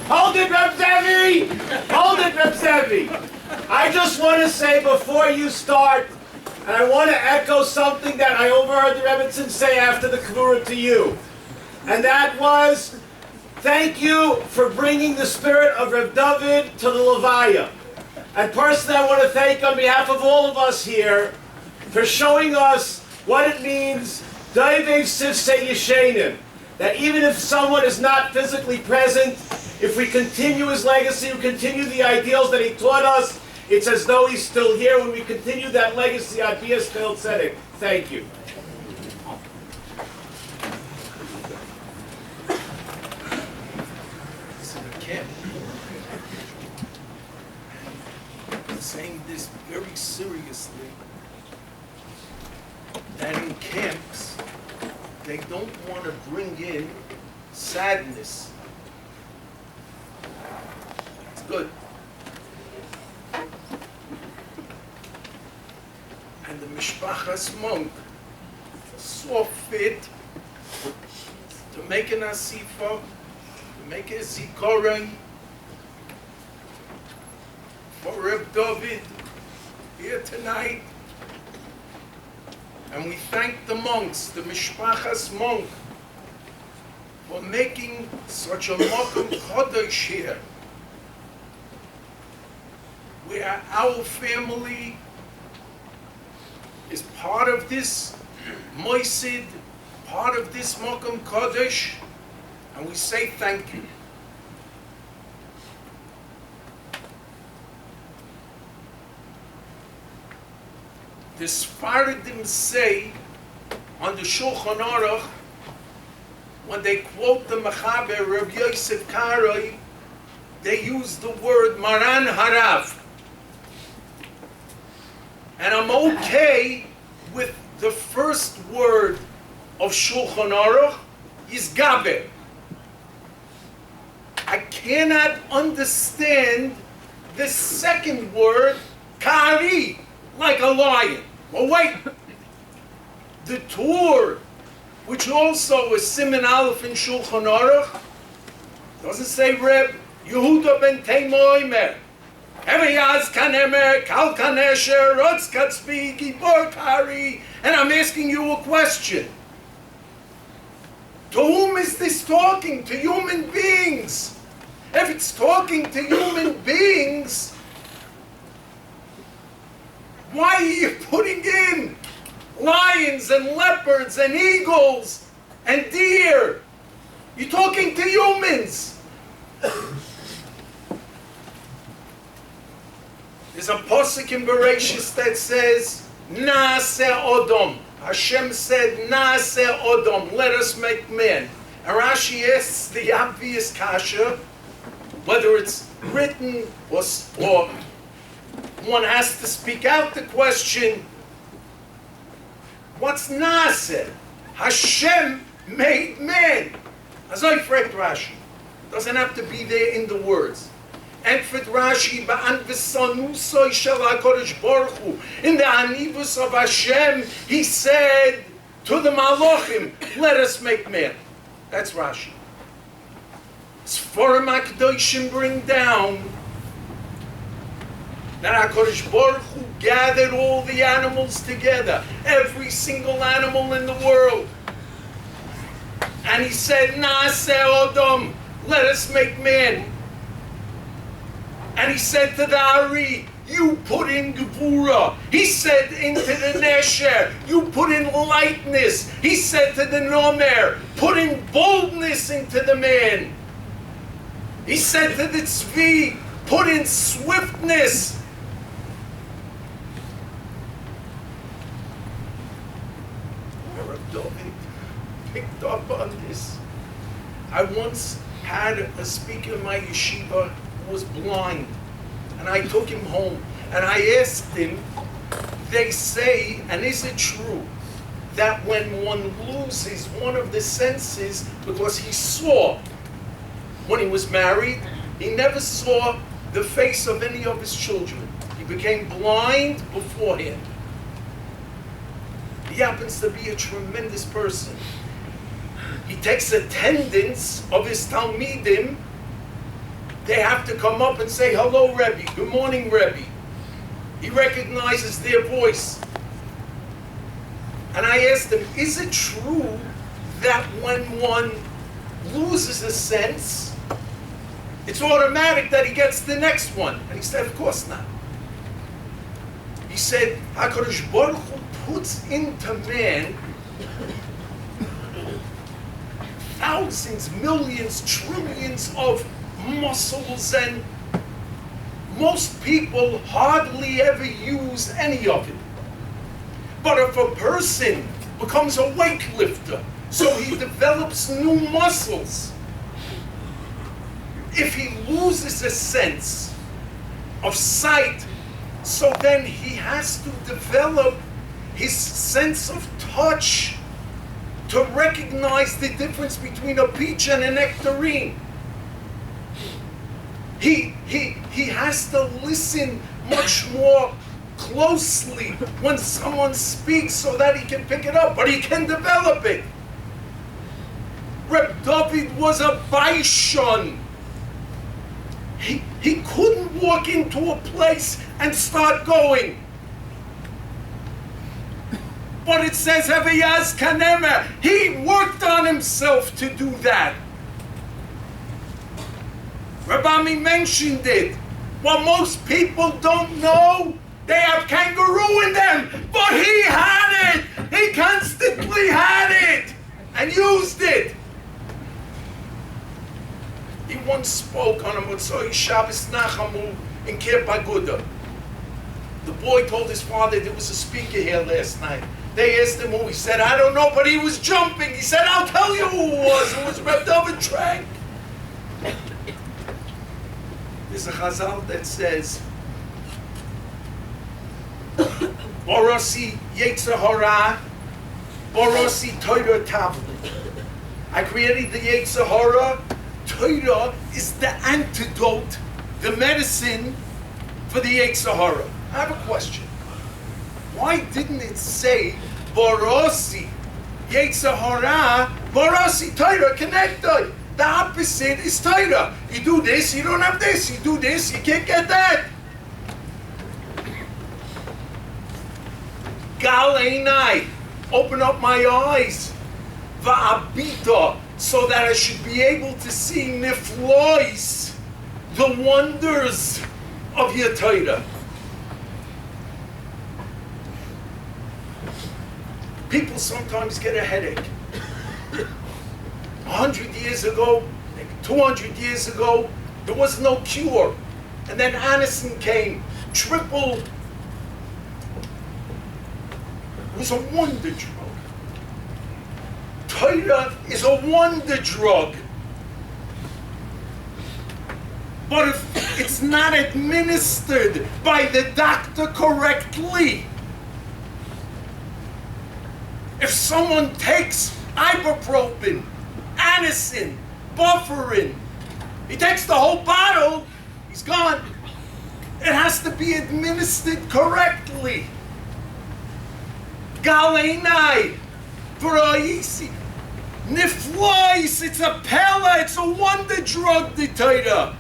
Hold it, Reb Zevi! Hold it, Reb Zevi! I just want to say before you start, and I want to echo something that I overheard the Rebbitzin say after the Kavura to you. And that was, thank you for bringing the spirit of Reb Dovid to the Levaya. And personally, I want to thank on behalf of all of us here for showing us what it means, Doivev Sivsei Yeshenim, that even if someone is not physically present, if we continue his legacy, we continue the ideals that he taught us, it's as though he's still here when we continue that legacy on Bias Chil Tzedek. Thank you. Saying this very seriously, that in camps, they don't want to bring in sadness. It's good. And the Mishpachas Munk saw fit to make an asifa, to make a zikoron for Reb Dovid here tonight. And we thank the monks, the Mishpachas Munk, for making such a Mokum Chodesh here, where our family is part of this Moisid, part of this Mokum Kodesh, and we say thank you. The Sfaradim say on the Shulchan Aruch, when they quote the Mechaber Rabbi Yosef Karoi, they use the word Maran Harav. And I'm okay with the first word of Shulchan Aruch is Gaber. I cannot understand the second word, Kari, like a lion. Well, wait. The Tur, which also is Siman Aleph in Shulchan Aruch, doesn't say Reb Yehuda ben Teimoimer. Eveyaz kanemer, kal kanesher, rotz katzbi, gibor kari. And I'm asking you a question. To whom is this talking? To human beings. If it's talking to human beings, why are you putting in lions and leopards and eagles and deer? You're talking to humans. There's a posuk in Bereshis that says, Naaseh Odom. Hashem said, Naaseh Odom, let us make man. And Rashi asks the obvious kasha, whether it's written or one has to speak out the question, what's Naaseh? Hashem made man. As I read Rashi, doesn't have to be there in the words. And for Rashi, Ba'an v'sanusoi shel HaKadosh Baruch Hu, in the Anivus of Hashem, he said to the Malachim, let us make man. That's Rashi. Sforim HaKadoshim bring down that HaKadosh Baruch Hu gathered all the animals together, every single animal in the world. And he said, Naaseh Odom, let us make man. And he said to the Ari, you put in Gevura. He said into the Nesher, you put in lightness. He said to the Nomer, put in boldness into the man. He said to the Tzvi, put in swiftness. Rabbi Dovid picked up on this. I once had a speaker in my yeshiva who was blind, and I took him home and I asked him, they say, and is it true, that when one loses one of the senses, because he saw when he was married, he never saw the face of any of his children. He became blind beforehand. He happens to be a tremendous person. He takes attendance of his Talmidim They have to come up and say, hello, Rebbe, good morning, Rebbe. He recognizes their voice. And I asked him, is it true that when one loses a sense, it's automatic that he gets the next one? And he said, of course not. He said, HaKadosh Baruch Hu puts into man thousands, millions, trillions of muscles, and most people hardly ever use any of it. But if a person becomes a weightlifter, so he develops new muscles, if he loses a sense of sight, so then he has to develop his sense of touch to recognize the difference between a peach and a nectarine. He has to listen much more closely when someone speaks so that he can pick it up, but he can develop it. Rabbi Dovid was a baishon. He couldn't walk into a place and start going. But it says, Havayaz Kanema, he worked on himself to do that. Rabbi mentioned it. What most people don't know, they have kangaroo in them, but he had it. He constantly had it and used it. He once spoke on a Motzoi Shabbos Nachamu in Kiryat Aguda. The boy told his father there was a speaker here last night. They asked him who. He said, I don't know, but he was jumping. He said, I'll tell you who it was. It was Rabbi Dovid Trenk. There's a chazal that says, Borosi Yetzer Hara, Borosi Torah Tavli. I created the Yetzer Hara. Torah is the antidote, the medicine for the Yetzer Hara. I have a question. Why didn't it say Borosi Yetzer Hara, Borosi Torah Connected? The opposite is Torah. You do this, you don't have this. You do this, you can't get that. Gal Einai, open up my eyes. Va'abita, so that I should be able to see niflois, the wonders of your Torah. People sometimes get a headache. 100 years ago, maybe 200 years ago, there was no cure. And then Anacin came, triple. It was a wonder drug. Torah is a wonder drug. But if it's not administered by the doctor correctly, if someone takes ibuprofen, Anacin, Bufferin, he takes the whole bottle, he's gone. It has to be administered correctly. Galeinai, V'ra'isi, Niflois, it's a pella, it's a wonder drug, the Torah.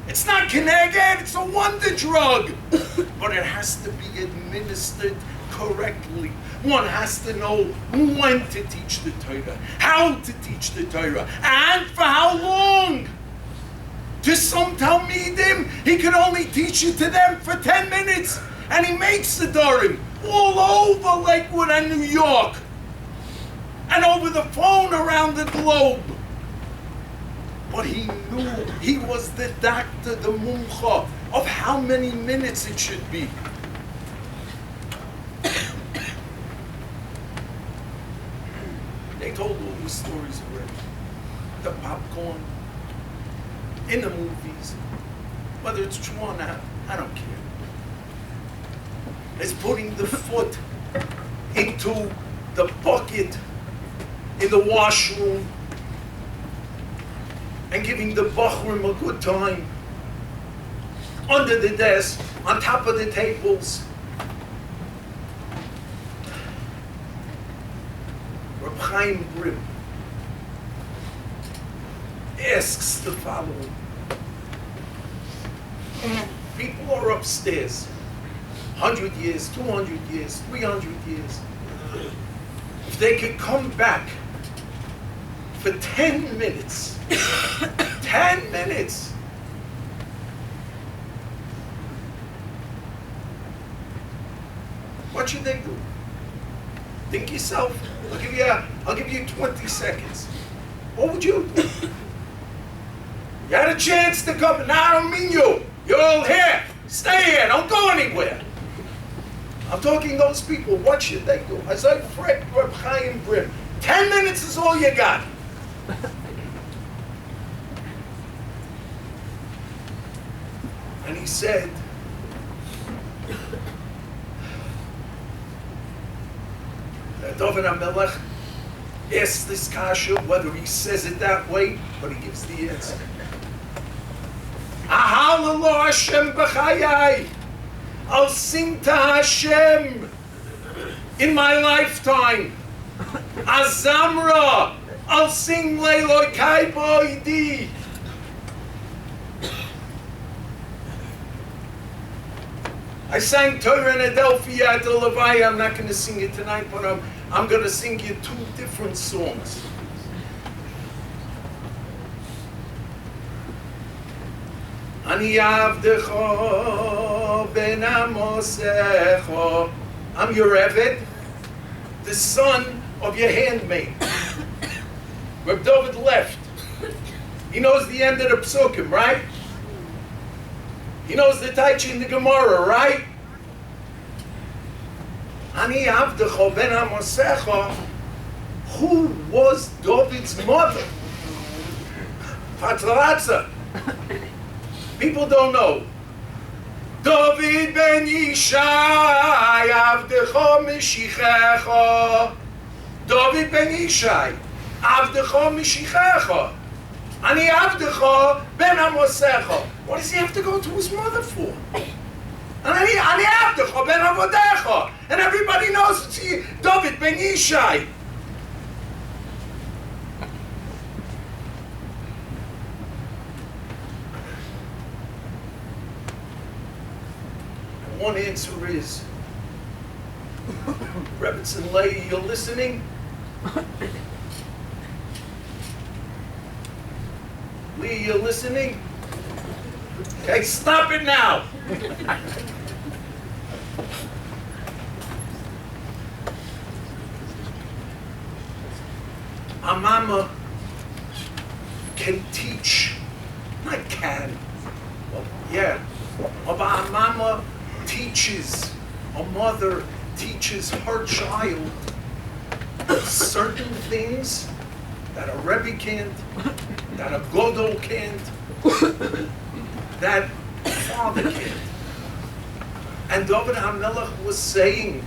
It's not Keneged, it's a wonder drug. But it has to be administered correctly. One has to know when to teach the Torah, how to teach the Torah, and for how long. To some Talmidim, he can only teach it to them for 10 minutes, and he makes the Dorim all over Lakewood and New York, and over the phone around the globe. But he knew, he was the doctor, the Munk, of how many minutes it should be. They told all these stories already. The popcorn, in the movies, whether it's true or not, I don't care. It's putting the foot into the bucket in the washroom and giving the bachrim a good time, under the desk, on top of the tables. Reb Chaim Brim asks the following. People are upstairs. 100 years, 200 years, 300 years. If they could come back for 10 minutes, 10 minutes, what should they do? Think yourself. I'll give you 20 seconds. What would you do? You had a chance to come. No, I don't mean you. You're all here. Stay here. Don't go anywhere. I'm talking those people. What should they do? As I Fred Reb Chaim Brim, 10 minutes is all you got. And he said, Dovid HaMelech asks this kasha whether he says it that way, but he gives the answer. Ahalalo Hashem b'chayai. I'll sing to Hashem in my lifetime. Azamra. I'll sing Leiloi Kai Boidi. I sang Torah in Adelphia at the Levi. I'm not going to sing it tonight, but I'm going to sing you two different songs. Ani avdecha ben amosecha. I'm your Eved, the son of your handmaid. Rabbi Dovid left. He knows the end of the psukim, right? He knows the Taichi in the Gemara, right? Ani avdecha ben amosecha. Who was David's mother? Patratza. People don't know. David ben Yishai, avdecha mishichecha. David ben Yishai, avdecha mishichecha. Ani avdecha ben amosecha. What does he have to go to his mother for? Ani avdecha ben avodecha. And everybody knows it's David ben Yishai. One answer is, Rebbetzin Leah, you're listening? Lee, you're listening? Okay, stop it now! A mama can teach, not can, well, yeah, but a mama teaches, a mother teaches her child certain things that a Rebbe can't, that a Godol can't, that a father can't. And Dovid HaMelech was saying,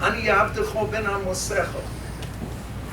Ani avdecha ben amosecha.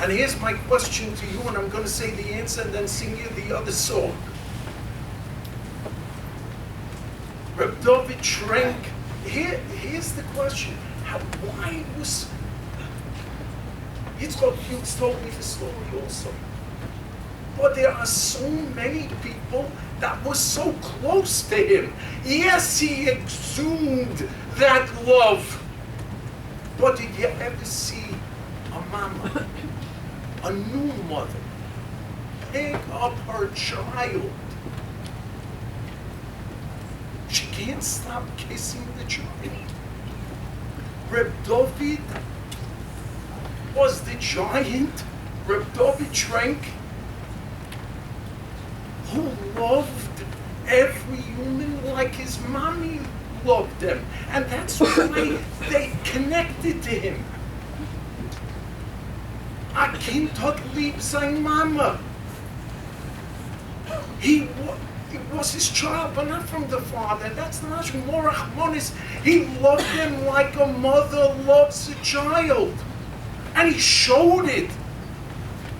And here's my question to you, and I'm going to say the answer and then sing you the other song. Rabbi Dovid Trenk. Here's the question. Why was... Yitzchak Fuchs told me the story also. But there are so many people that were so close to him. Yes, he exhumed that love. But did you ever see a mama, a new mother, pick up her child? She can't stop kissing the child. Reb Dovid was the giant, Reb Dovid Trenk, who loved every human like his mommy loved them. And that's why they connected to him. A Kind hat lieb sein Mama. He was his child, but not from the father. That's not more Rachmanis. He loved him like a mother loves a child. And he showed it.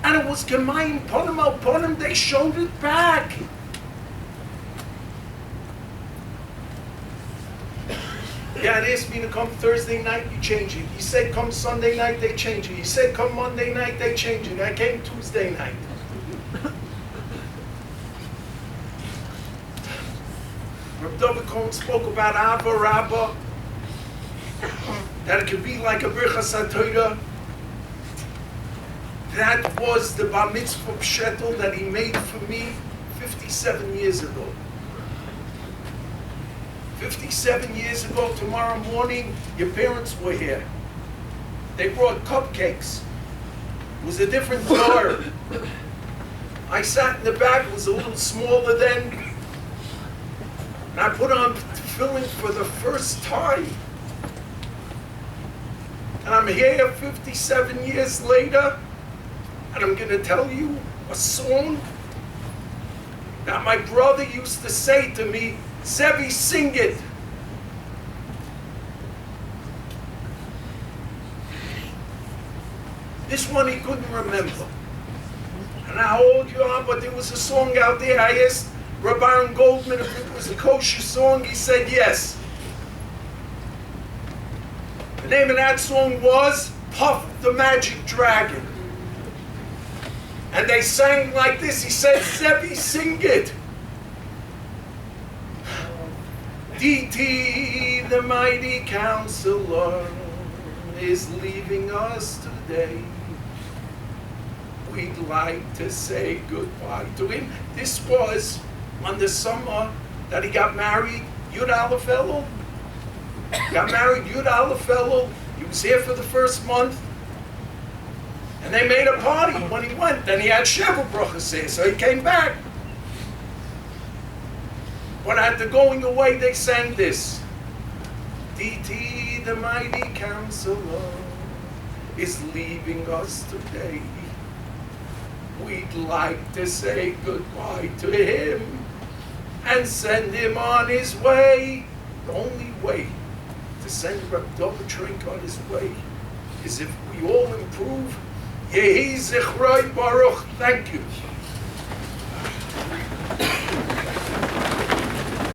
And it was Gemayim Ponim al Ponim, they showed it back. God asked me to come Thursday night, you change it. He said come Sunday night, they change it. He said come Monday night, they change it. I came Tuesday night. Rabbi Dovid Trenk spoke about Ava Rabbah, that it could be like a Birchas HaTorah. That was the bar mitzvah pshetel that he made for me 57 years ago. 57 years ago, tomorrow morning, your parents were here. They brought cupcakes. It was a different door. I sat in the back, it was a little smaller then. And I put on tefillin for the first time. And I'm here 57 years later, and I'm going to tell you a song that my brother used to say to me, Zevi, sing it. This one he couldn't remember. And how old you are, but there was a song out there. I asked Rabbi Goldman if it was a kosher song. He said yes. The name of that song was Puff the Magic Dragon. And they sang like this. He said, Zevi, sing it. DT, the mighty counselor, is leaving us today. We'd like to say goodbye to him. This was on the summer that he got married, Yud Aleph Elul. Got married Yud Aleph Elul. He was here for the first month. And they made a party when he went. Then he had Sheva Brachas here, so he came back. But at the going away, they sang this. DT, the mighty counselor, is leaving us today. We'd like to say goodbye to him and send him on his way. The only way to send Rabbi Dovid Trenk on his way is if we all improve. Yehi Zichroi Baruch. Thank you.